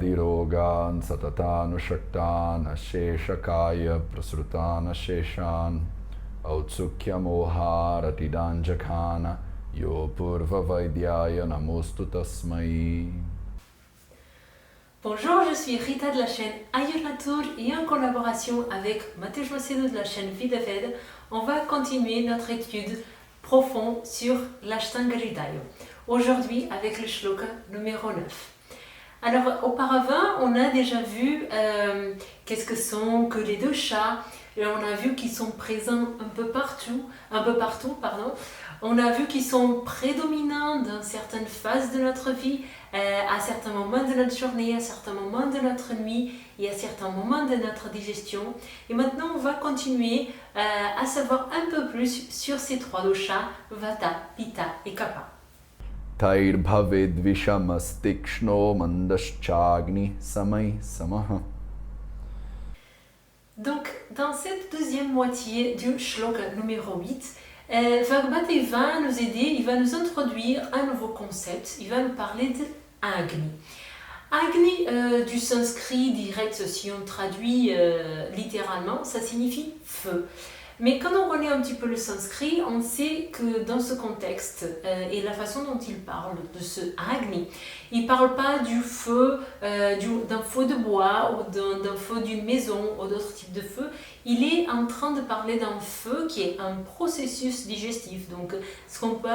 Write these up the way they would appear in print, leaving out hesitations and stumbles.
Vyadirogan Satatanushaktan Asheshakaya Prasrutan Asheshan Autsukya Moharatidanjakana Yo Purva Vaidyaya Namostu Tasmai. Bonjour, je suis Rita de la chaîne Ayurnatur et en collaboration avec Matej Macedo de la chaîne Vidaved, on va continuer notre étude profonde sur l'Ashtanga Hridaya. Aujourd'hui avec le shloka numéro 9. Alors auparavant, on a déjà vu qu'est-ce que sont que les deux chats, et on a vu qu'ils sont présents un peu partout. On a vu qu'ils sont prédominants dans certaines phases de notre vie, à certains moments de notre journée, à certains moments de notre nuit et à certains moments de notre digestion. Et maintenant, on va continuer à savoir un peu plus sur ces trois doshas, Vata, Pitta et Kapha. Tair Bhaved Vishamastikshno Mandaschagni Samai Samaha. Donc, dans cette deuxième moitié du shloka numéro 8, Bhagavad va nous aider, il va nous introduire un nouveau concept, il va nous parler de Agni. Agni, du sanskrit direct, si on traduit littéralement, ça signifie feu. Mais quand on connaît un petit peu le sanskrit, on sait que dans ce contexte et la façon dont il parle de ce Agni, il ne parle pas du feu, d'un feu de bois ou d'un feu d'une maison ou d'autres types de feux. Il est en train de parler d'un feu qui est un processus digestif, donc ce qu'on peut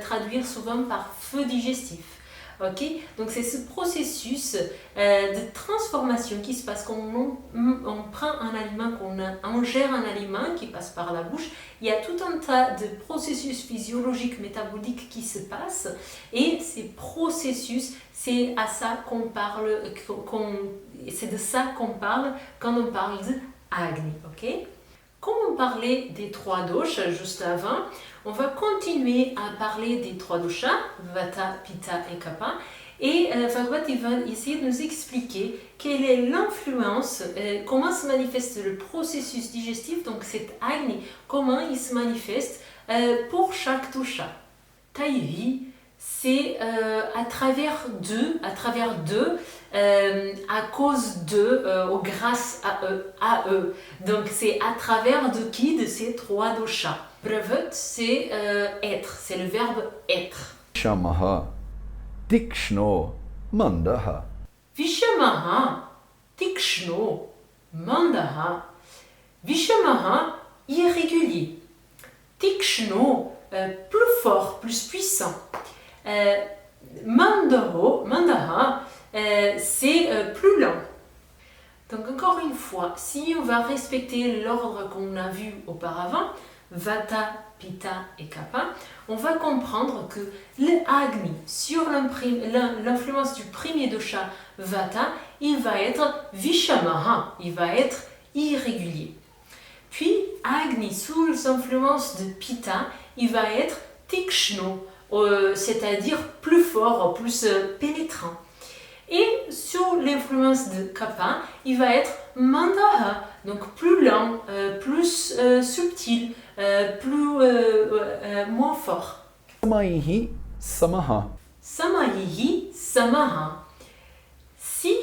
traduire souvent par feu digestif. Okay? Donc c'est ce processus de transformation qui se passe quand on prend un aliment, qu'on ingère un aliment qui passe par la bouche. Il y a tout un tas de processus physiologiques, métaboliques qui se passent et ces processus, c'est à ça qu'on parle, c'est de ça qu'on parle quand on parle de Agni. Okay? Comme on parlait des trois doshas juste avant, on va continuer à parler des trois doshas, Vata, Pitta et Kapha. Et Bhagavad va essayer de nous expliquer quelle est l'influence, comment se manifeste le processus digestif, donc cet Agni, comment il se manifeste pour chaque dosha. Taïvi, c'est à travers d'eux, à cause d'eux, grâce à eux. Donc c'est à travers de qui? De ces trois doshas. Bravet, c'est être, c'est le verbe être. Shamaha Tikshno Mandaha. Vishamaha Tikshno Mandaha. Vishamaha, irrégulier. Tikshno, plus fort, plus puissant. Mandaha, c'est plus lent. Donc encore une fois, si on va respecter l'ordre qu'on a vu auparavant, Vata, Pitta et Kapha, on va comprendre que le Agni, sur l'influence du premier dosha Vata, il va être Vishamaha, il va être irrégulier. Puis Agni, sous l'influence de Pitta, il va être Tikshno, c'est-à-dire plus fort, plus pénétrant. Et sous l'influence de Kapha, il va être Mandaha, donc plus lent, plus subtil, moins fort. Samaihi Samaha. Samaihi Samaha. Si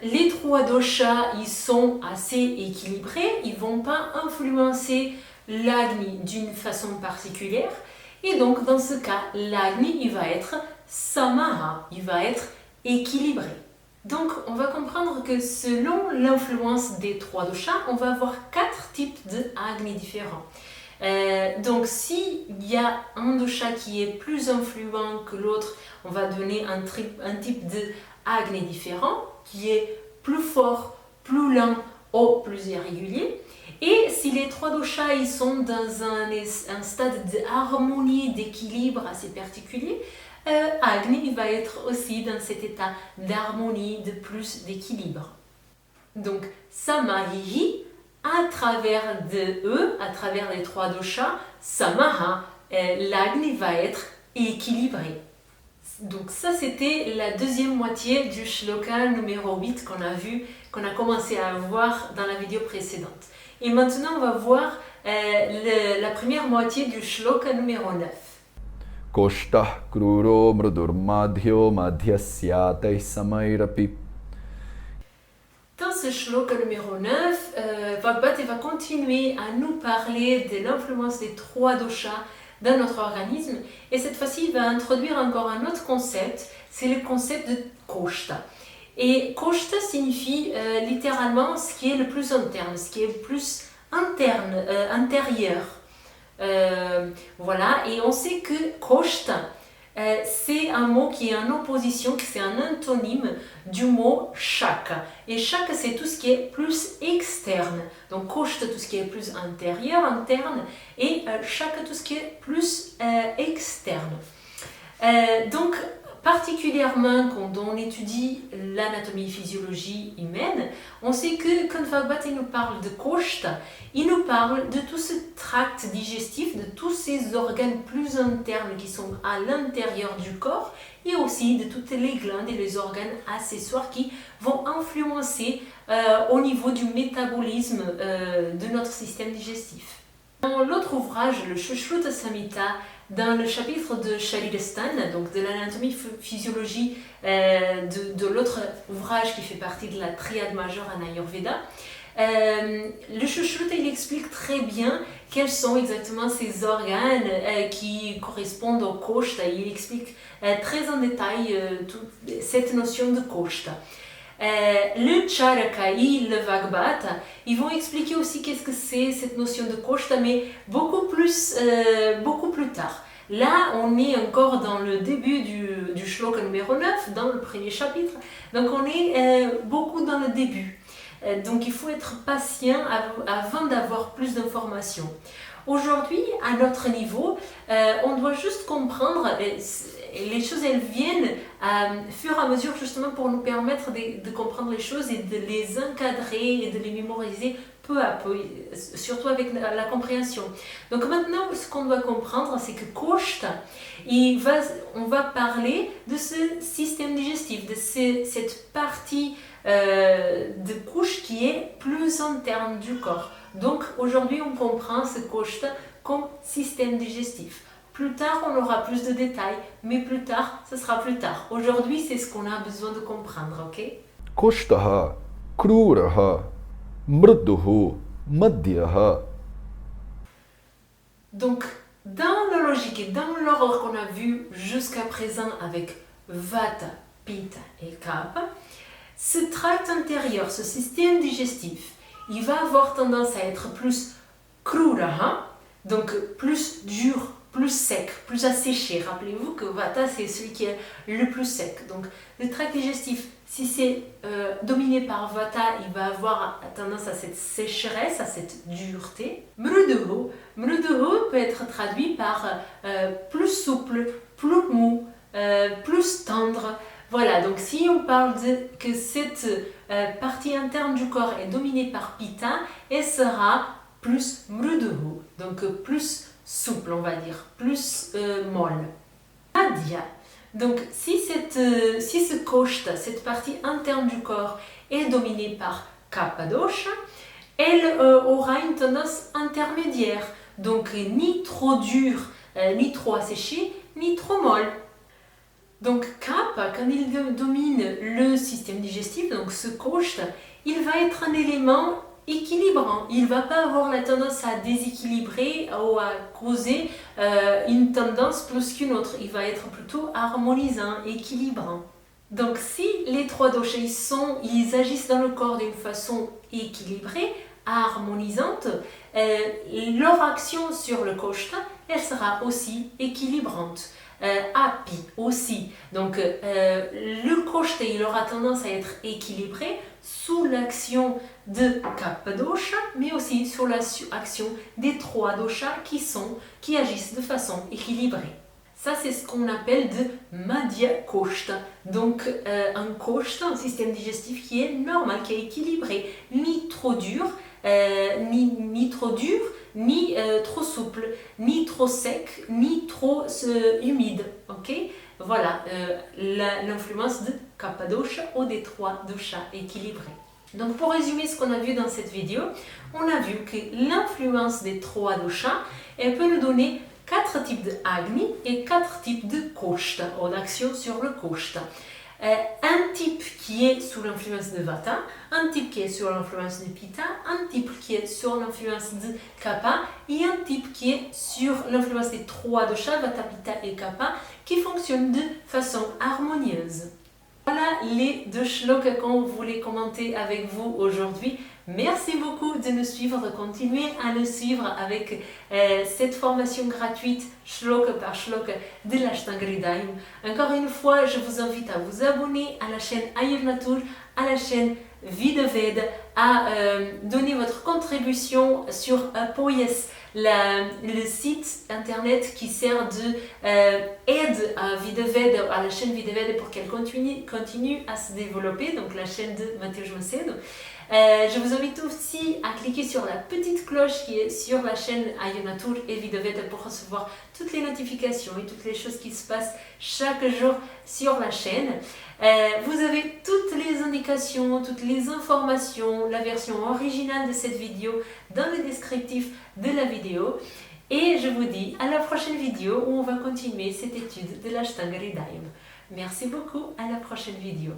les trois doshas ils sont assez équilibrés, ils ne vont pas influencer l'Agni d'une façon particulière. Et donc, dans ce cas, l'Agni, il va être Samaha, il va être équilibré. Donc, on va comprendre que selon l'influence des trois doshas, on va avoir 4 types de Agni différents. Donc, s'il y a un dosha qui est plus influent que l'autre, on va donner un type de Agni différent, qui est plus fort, plus lent ou plus irrégulier. Et si les trois doshas ils sont dans un stade d'harmonie, d'équilibre assez particulier, Agni il va être aussi dans cet état d'harmonie, de plus d'équilibre. Donc Samaihi, à travers de eux, à travers les trois doshas, Samaha, l'Agni va être équilibré. Donc ça c'était la deuxième moitié du shloka numéro 8 qu'on a commencé à voir dans la vidéo précédente. Et maintenant on va voir la première moitié du shloka numéro 9. Koshtah kruro mrudur madhyo madhyasyatay samairapi. Dans ce shloka numéro 9, Bhagavad va continuer à nous parler de l'influence des trois doshas dans notre organisme. Et cette fois-ci, il va introduire encore un autre concept, c'est le concept de koshta. Et koshta signifie littéralement ce qui est le plus interne, ce qui est le plus intérieur. Voilà, et on sait que koshta, c'est un mot qui est en opposition, c'est un antonyme du mot shaka. Et shaka, c'est tout ce qui est plus externe. Donc koshta, tout ce qui est plus intérieur, interne, et shaka, tout ce qui est plus externe. Donc, particulièrement quand on étudie l'anatomie et physiologie humaine, on sait que quand Bhagavad nous parle de koshta, il nous parle de tout ce tract digestif, de tous ces organes plus internes qui sont à l'intérieur du corps, et aussi de toutes les glandes et les organes accessoires qui vont influencer au niveau du métabolisme de notre système digestif. Dans l'autre ouvrage, le Sushruta Samhita, dans le chapitre de Sharirasthana, donc de l'anatomie physiologie de l'autre ouvrage qui fait partie de la triade majeure en Ayurveda, le Sushruta il explique très bien quels sont exactement ces organes qui correspondent au koshta. Il explique très en détail cette notion de koshta. Le Charaka et le Vagbata, ils vont expliquer aussi qu'est-ce que c'est cette notion de koshta, mais beaucoup plus tard. Là, on est encore dans le début du shloka numéro 9, dans le premier chapitre, donc on est beaucoup dans le début. Donc il faut être patient avant d'avoir plus d'informations. Aujourd'hui, à notre niveau, on doit juste comprendre, les choses elles viennent fur et à mesure justement pour nous permettre de comprendre les choses et de les encadrer et de les mémoriser peu à peu, surtout avec la compréhension. Donc maintenant, ce qu'on doit comprendre, c'est que koshta, on va parler de ce système digestif, de cette partie de couche qui est plus interne du corps. Donc aujourd'hui, on comprend ce koshta comme système digestif. Plus tard, on aura plus de détails, mais plus tard, ce sera plus tard. Aujourd'hui, c'est ce qu'on a besoin de comprendre, ok? Koshtaha kruraha mruduhu madhyaha. Donc, dans la logique et dans l'ordre qu'on a vu jusqu'à présent avec Vata, Pitta et Kapha, ce tract intérieur, ce système digestif, il va avoir tendance à être plus kruraha, donc plus dur, plus sec, plus asséché. Rappelez-vous que Vata, c'est celui qui est le plus sec. Donc, le tract digestif, si c'est dominé par Vata, il va avoir tendance à cette sécheresse, à cette dureté. Mruduhu peut être traduit par plus souple, plus mou, plus tendre. Voilà, donc si on parle que cette partie interne du corps est dominée par Pitta, elle sera plus mruduhu, donc plus souple, on va dire, plus molle. Madhya, donc si ce koshta, cette partie interne du corps, est dominée par Kapha dosha, elle aura une tendance intermédiaire, donc ni trop dure, ni trop asséchée, ni trop molle. Donc Kapha, quand il domine le système digestif, donc ce koshta, il va être un élément équilibrant. Il ne va pas avoir la tendance à déséquilibrer ou à causer une tendance plus qu'une autre. Il va être plutôt harmonisant, équilibrant. Donc si les trois doshas ils agissent dans le corps d'une façon équilibrée, harmonisante, leur action sur le koshta, elle sera aussi équilibrante. Api aussi. Donc le koshta, il aura tendance à être équilibré sous l'action de Kapha dosha, mais aussi sous l'action des trois doshas qui agissent de façon équilibrée. Ça, c'est ce qu'on appelle de Madhya koshta. Donc un koshta, un système digestif qui est normal, qui est équilibré, ni trop dur, ni trop dur, ni trop souple, ni trop sec, ni trop humide. Ok? Voilà l'influence de Kapha dosha ou des trois doshas équilibrés. Donc pour résumer ce qu'on a vu dans cette vidéo, on a vu que l'influence des trois doshas, elle peut nous donner 4 types de agni et 4 types de koshta, ou d'action sur le koshta. Un type qui est sous l'influence de Vata, un type qui est sous l'influence de Pitta, un type qui est sur l'influence de Kapha et un type qui est sur l'influence des 3 doshas, Vata, Pitta et Kapha, qui fonctionnent de façon harmonieuse. Voilà les 2 shlokas qu'on voulait commenter avec vous aujourd'hui. Merci beaucoup de nous suivre, de continuer à nous suivre avec cette formation gratuite, shloka par shloka, de l'Ashtanga Hridayam. Encore une fois, je vous invite à vous abonner à la chaîne Ayurnatur, à la chaîne Vidaveda, à donner votre contribution sur Apoyes, le site internet qui sert d'aide à Vidaveda, à la chaîne Vidaveda pour qu'elle continue à se développer, donc la chaîne de Mateusz Macedo. Je vous invite aussi à cliquer sur la petite cloche qui est sur la chaîne Ayurnatur et Vidaveda pour recevoir toutes les notifications et toutes les choses qui se passent chaque jour sur la chaîne. Vous avez toutes les indications, toutes les informations, la version originale de cette vidéo dans le descriptif de la vidéo. Et je vous dis à la prochaine vidéo où on va continuer cette étude de l'Ashtanga Hridayam. Merci beaucoup, à la prochaine vidéo.